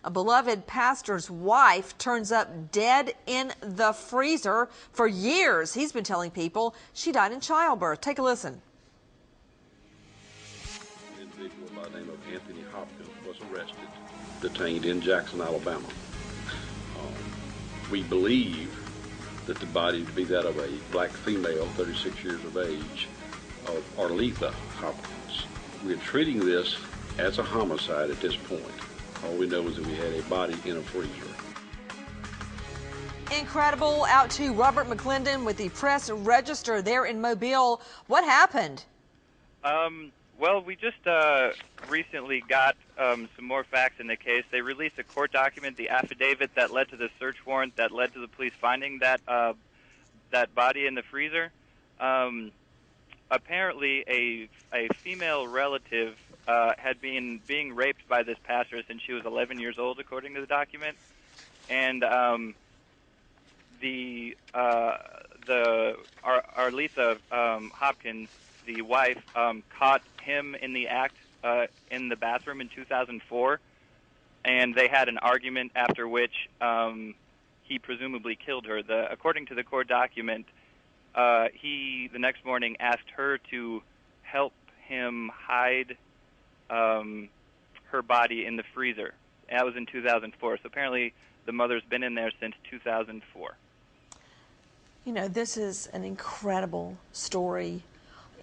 A beloved pastor's wife turns up dead in the freezer. For years, he's been telling people she died in childbirth. Take a listen. An individual by the name of Anthony Hopkins was arrested, detained in Jackson, Alabama. We believe that the body to be that of a black female, 36 years of age, of AlGnErAl Hopkins. We're treating this as a homicide at this point. All we know is that we had a body in a freezer. Incredible. Out to Robert McClendon with the Press Register there in Mobile. What happened? Well, we just recently got some more facts in the case. They released a court document, the affidavit that led to the search warrant that led to the police finding that that body in the freezer. Apparently, a female relative had been being raped by this pastor since she was 11 years old, according to the document, and AlGnErAl Hopkins, the wife, caught him in the act in the bathroom in 2004, and they had an argument after which he presumably killed her. According to the court document, he, the next morning, asked her to help him hide her body in the freezer. That was in 2004. So apparently the mother's been in there since 2004. You know, this is an incredible story.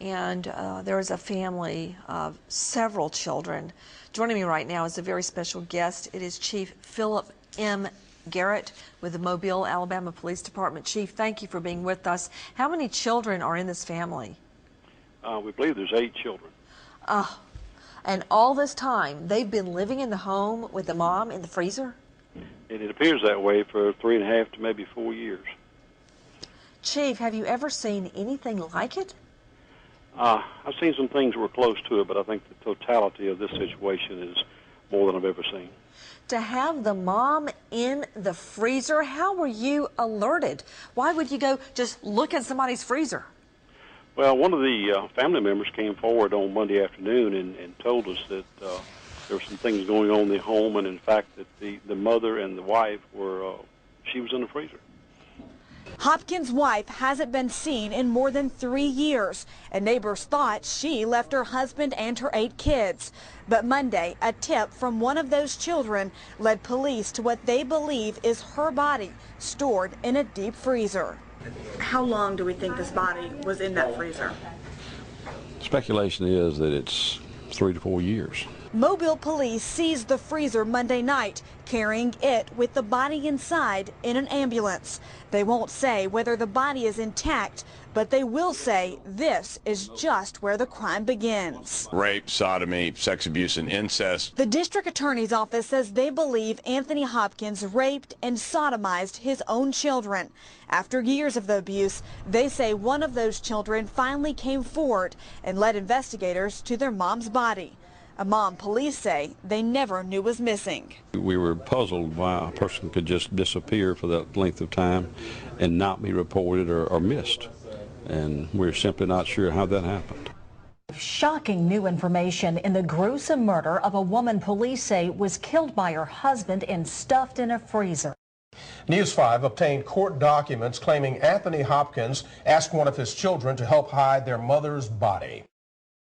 And there is a family of several children. Joining me right now is a very special guest. It is Chief Philip M. Garrett with the Mobile, Alabama Police Department. Chief, thank you for being with us. How many children are in this family? We believe there's 8 children. And all this time, they've been living in the home with the mom in the freezer? And it appears that way for 3.5 to maybe 4 years. Chief, have you ever seen anything like it? I've seen some things that were close to it, but I think the totality of this situation is more than I've ever seen. To have the mom in the freezer, how were you alerted? Why would you go just look in somebody's freezer? Well, one of the family members came forward on Monday afternoon and told us that there were some things going on in the home, and in fact that the mother and the wife were, she was in the freezer. Hopkins' wife hasn't been seen in more than 3 years, and neighbors thought she left her husband and her 8 kids. But Monday, a tip from one of those children led police to what they believe is her body stored in a deep freezer. How long do we think this body was in that freezer? Speculation is that it's 3 to 4 years. Mobile police seized the freezer Monday night, carrying it with the body inside in an ambulance. They won't say whether the body is intact, but they will say this is just where the crime begins. Rape, sodomy, sex abuse, and incest. The district attorney's office says they believe Anthony Hopkins raped and sodomized his own children. After years of the abuse, they say one of those children finally came forward and led investigators to their mom's body. A mom police say they never knew was missing. We were puzzled why a person could just disappear for that length of time and not be reported or missed. And we're simply not sure how that happened. Shocking new information in the gruesome murder of a woman police say was killed by her husband and stuffed in a freezer. News 5 obtained court documents claiming Anthony Hopkins asked one of his children to help hide their mother's body.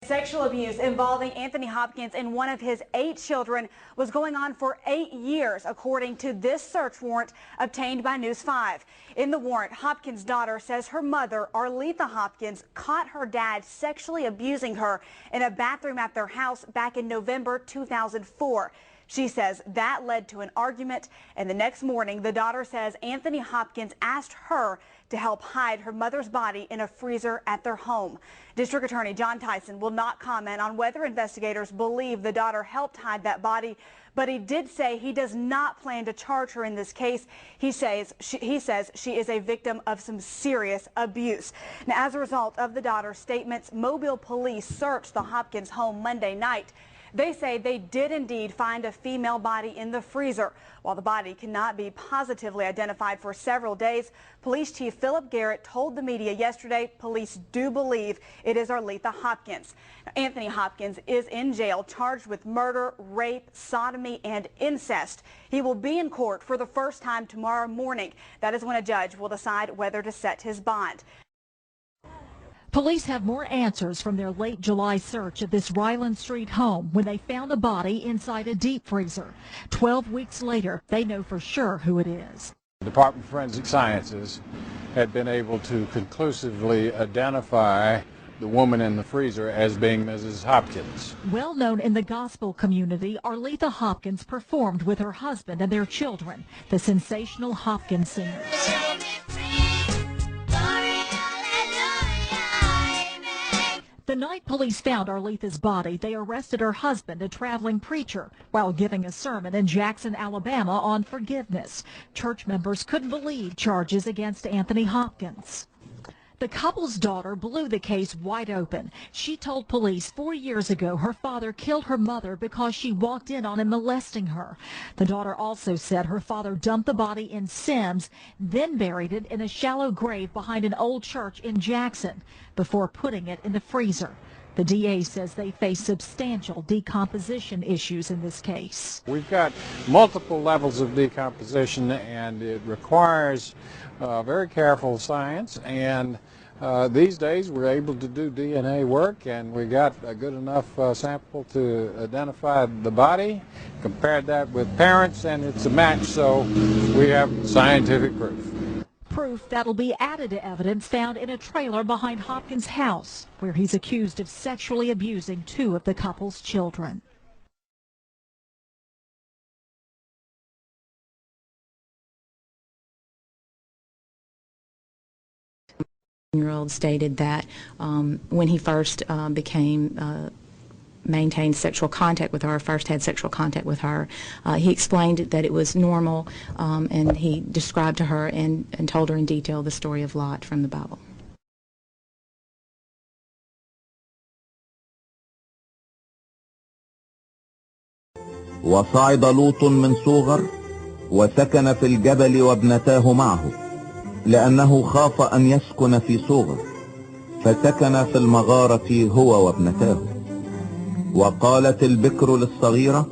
Sexual abuse involving Anthony Hopkins and one of his 8 children was going on for 8 years, according to this search warrant obtained by News 5. In the warrant, Hopkins' daughter says her mother, AlGnErAl Hopkins, caught her dad sexually abusing her in a bathroom at their house back in November 2004. She says that led to an argument, and the next morning, the daughter says Anthony Hopkins asked her to help hide her mother's body in a freezer at their home. District Attorney John Tyson will not comment on whether investigators believe the daughter helped hide that body, but he did say he does not plan to charge her in this case. He says she is a victim of some serious abuse. Now, as a result of the daughter's statements, Mobile police searched the Hopkins home Monday night. They say they did indeed find a female body in the freezer. While the body cannot be positively identified for several days, Police Chief Philip Garrett told the media yesterday police do believe it is Arletha Hopkins. Now, Anthony Hopkins is in jail charged with murder, rape, sodomy, and incest. He will be in court for the first time tomorrow morning. That is when a judge will decide whether to set his bond. Police have more answers from their late July search of this Ryland Street home when they found a body inside a deep freezer. 12 weeks later, they know for sure who it is. The Department of Forensic Sciences had been able to conclusively identify the woman in the freezer as being Mrs. Hopkins. Well known in the gospel community, Arletha Hopkins performed with her husband and their children, the sensational Hopkins singers. The night police found Arletha's body, they arrested her husband, a traveling preacher, while giving a sermon in Jackson, Alabama on forgiveness. Church members couldn't believe charges against Anthony Hopkins. The couple's daughter blew the case wide open. She told police 4 years ago her father killed her mother because she walked in on him molesting her. The daughter also said her father dumped the body in Sims, then buried it in a shallow grave behind an old church in Jackson before putting it in the freezer. The DA says they face substantial decomposition issues in this case. We've got multiple levels of decomposition, and it requires very careful science, and these days we're able to do DNA work, and we got a good enough sample to identify the body, compared that with parents, and it's a match, so we have scientific proof. Proof that'll be added to evidence found in a trailer behind Hopkins' house, where he's accused of sexually abusing 2 of the couple's children. Year-old stated that when he first maintained sexual contact with her, first had sexual contact with her, he explained that it was normal, and he described to her and told her in detail the story of Lot from the Bible. وصعد لوط من صوغر وسكن في الجبل وابنتاه معه لأنه خاف أن يسكن في صوغر فسكن في المغارة هو وابنتاه. وقالت البكر للصغيرة: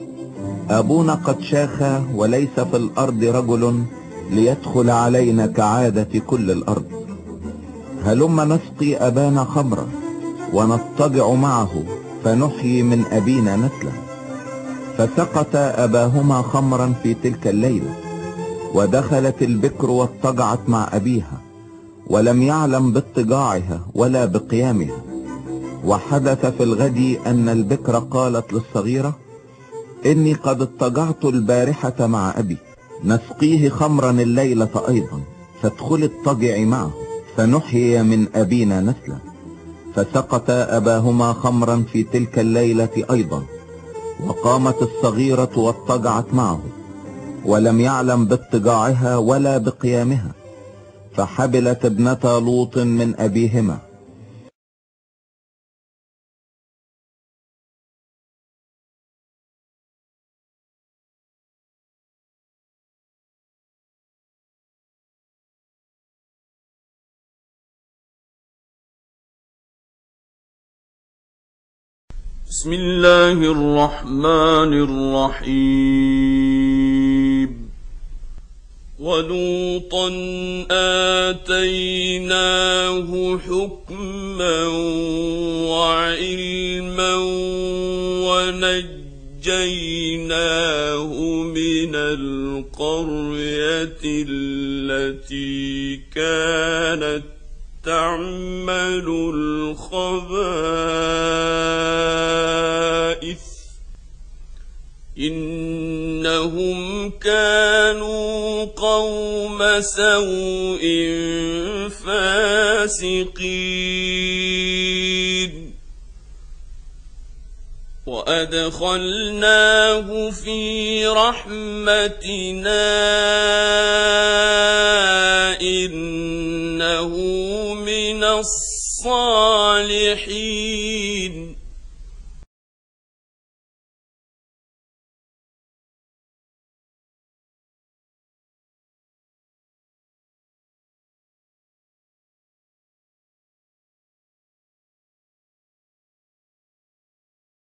أبونا قد شاخ وليس في الأرض رجل ليدخل علينا كعادة كل الأرض. هلما نسقي أبانا خمرا ونضطجع معه فنحيي من أبينا نسلا. فسقط أباهما خمرا في تلك الليلة، ودخلت البكر واضطجعت مع أبيها، ولم يعلم باضطجاعها ولا بقيامها. وحدث في الغد أن البكر قالت للصغيرة: إني قد اضطجعت البارحة مع أبي، نسقيه خمرا الليلة أيضا، فادخلي اضطجعي معه فنحيي من أبينا نسلا. فسقط أباهما خمرا في تلك الليلة أيضا، وقامت الصغيرة واضطجعت معه، ولم يعلم باضطجاعها ولا بقيامها، فحبلت ابنتا لوط من أبيهما. بسم الله الرحمن الرحيم. ولوطا آتيناه حكما وعلما ونجيناه من القرية التي كانت تعمل الخبائث إنهم كانوا قوم سوء فاسقين وأدخلناه في رحمتنا إنه من الصالحين